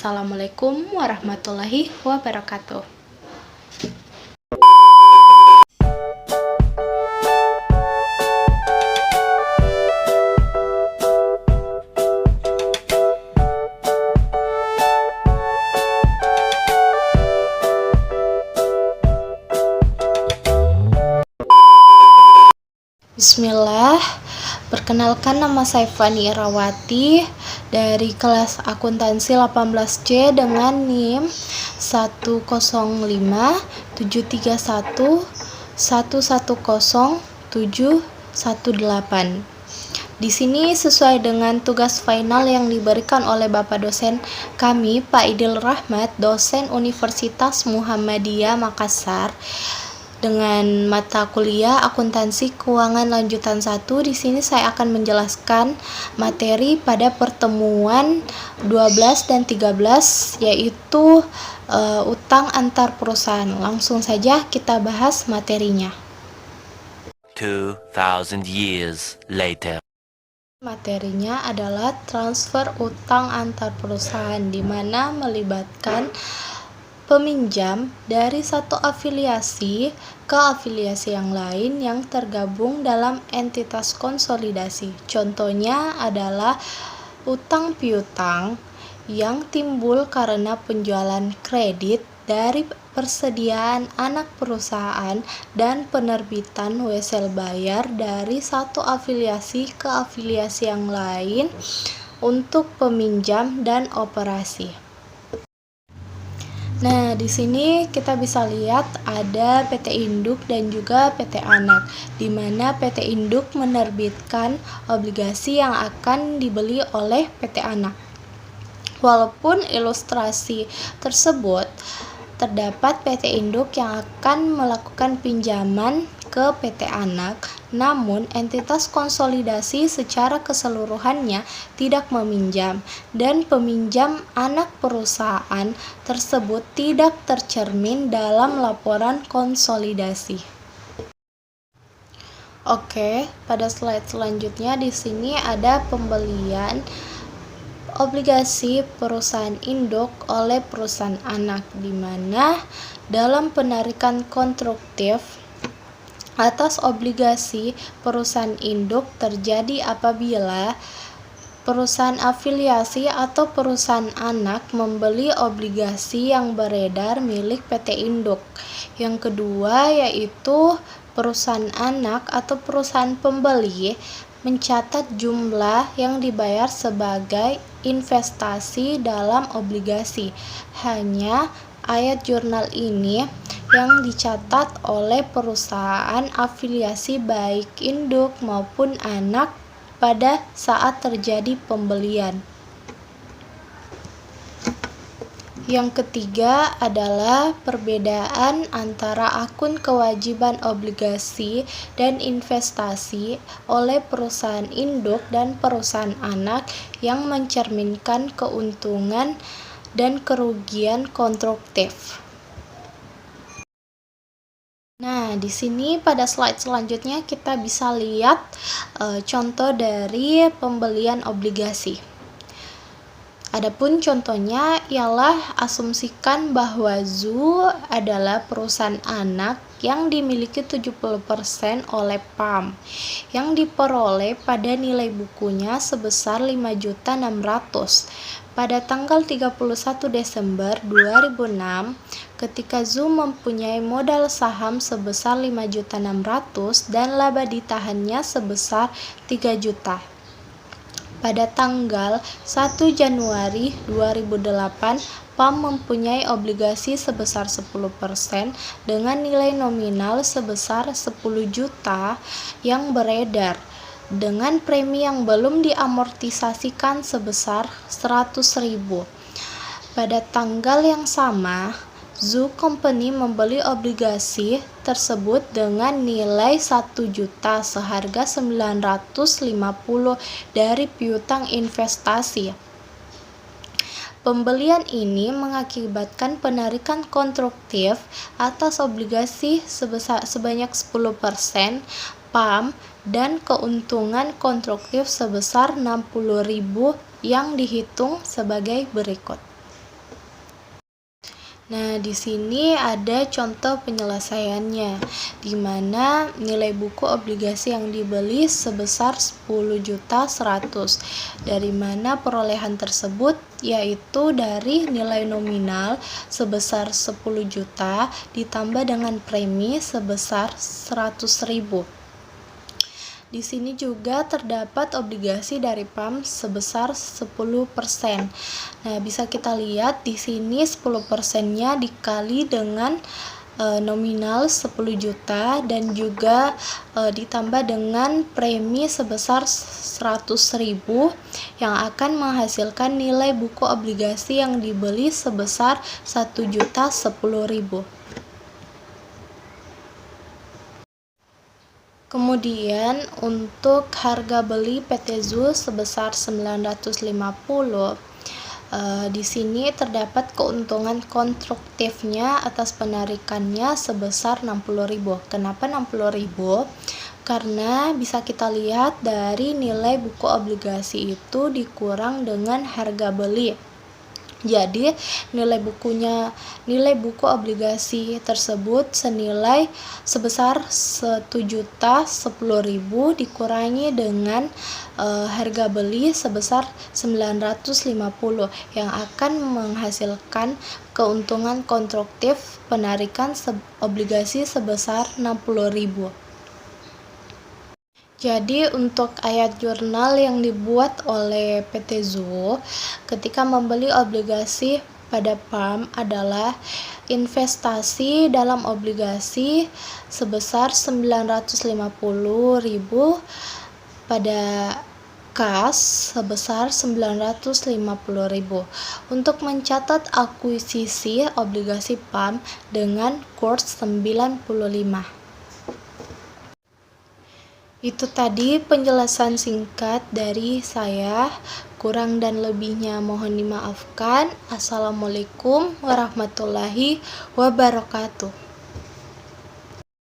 Wassalamualaikum warahmatullahi wabarakatuh. Bismillah, perkenalkan nama saya Fani Irawati dari kelas akuntansi 18C dengan NIM 10573110718. Di sini sesuai dengan tugas final yang diberikan oleh Bapak dosen kami, Pak Idil Rahmat, dosen Universitas Muhammadiyah Makassar, dengan mata kuliah akuntansi keuangan lanjutan 1. Di sini saya akan menjelaskan materi pada pertemuan 12 dan 13 yaitu utang antar perusahaan. Langsung saja kita bahas materinya. 2000 years later. Materinya adalah transfer utang antar perusahaan, di mana melibatkan peminjam dari satu afiliasi ke afiliasi yang lain yang tergabung dalam entitas konsolidasi. Contohnya adalah utang piutang yang timbul karena penjualan kredit dari persediaan anak perusahaan dan penerbitan wesel bayar dari satu afiliasi ke afiliasi yang lain untuk peminjam dan operasi. Nah, di sini kita bisa lihat ada PT Induk dan juga PT Anak, di mana PT Induk menerbitkan obligasi yang akan dibeli oleh PT Anak. Walaupun ilustrasi tersebut terdapat PT Induk yang akan melakukan pinjaman ke PT Anak, namun entitas konsolidasi secara keseluruhannya tidak meminjam, dan peminjam anak perusahaan tersebut tidak tercermin dalam laporan konsolidasi. Oke, pada slide selanjutnya di sini ada pembelian obligasi perusahaan induk oleh perusahaan anak, di mana dalam penarikan konstruktif atas obligasi perusahaan induk terjadi apabila perusahaan afiliasi atau perusahaan anak membeli obligasi yang beredar milik PT Induk. Yang kedua yaitu perusahaan anak atau perusahaan pembeli mencatat jumlah yang dibayar sebagai investasi dalam obligasi. Hanya ayat jurnal ini yang dicatat oleh perusahaan afiliasi baik induk maupun anak pada saat terjadi pembelian. Yang ketiga adalah perbedaan antara akun kewajiban obligasi dan investasi oleh perusahaan induk dan perusahaan anak yang mencerminkan keuntungan dan kerugian konstruktif. Nah, di sini pada slide selanjutnya kita bisa lihat contoh dari pembelian obligasi. Adapun contohnya ialah asumsikan bahwa ZU adalah perusahaan anak yang dimiliki 70% oleh PAM yang diperoleh pada nilai bukunya sebesar 5.600.000 pada tanggal 31 Desember 2006 ketika ZU mempunyai modal saham sebesar 5.600.000 dan laba ditahannya sebesar 3 juta. Pada tanggal 1 Januari 2008, PAM mempunyai obligasi sebesar 10% dengan nilai nominal sebesar 10 juta yang beredar dengan premi yang belum diamortisasikan sebesar 100.000. Pada tanggal yang sama, ZU Company membeli obligasi tersebut dengan nilai 1 juta seharga 950 dari piutang investasi. Pembelian ini mengakibatkan penarikan konstruktif atas obligasi sebanyak 10% PAM dan keuntungan konstruktif sebesar 60.000 yang dihitung sebagai berikut. Nah, di sini ada contoh penyelesaiannya, di mana nilai buku obligasi yang dibeli sebesar 10.100.000, dari mana perolehan tersebut yaitu dari nilai nominal sebesar 10 juta ditambah dengan premi sebesar 100.000. Di sini juga terdapat obligasi dari PAM sebesar 10%. Nah, bisa kita lihat di sini 10%-nya dikali dengan nominal 10 juta dan juga ditambah dengan premi sebesar 100.000 yang akan menghasilkan nilai buku obligasi yang dibeli sebesar 1.010.000. Kemudian untuk harga beli PT ZUL sebesar 950, di sini terdapat keuntungan konstruktifnya atas penarikannya sebesar 60.000. Kenapa 60.000? Karena bisa kita lihat dari nilai buku obligasi itu dikurang dengan harga beli. Jadi nilai buku obligasi tersebut sebesar 1.010.000 dikurangi dengan harga beli sebesar 950 yang akan menghasilkan keuntungan konstruktif penarikan obligasi sebesar 60.000. Jadi untuk ayat jurnal yang dibuat oleh PT ZUL ketika membeli obligasi pada PAM adalah investasi dalam obligasi sebesar 950.000 pada kas sebesar 950.000 untuk mencatat akuisisi obligasi PAM dengan kurs 95. Itu tadi penjelasan singkat dari saya. Kurang dan lebihnya mohon dimaafkan. Assalamualaikum warahmatullahi wabarakatuh.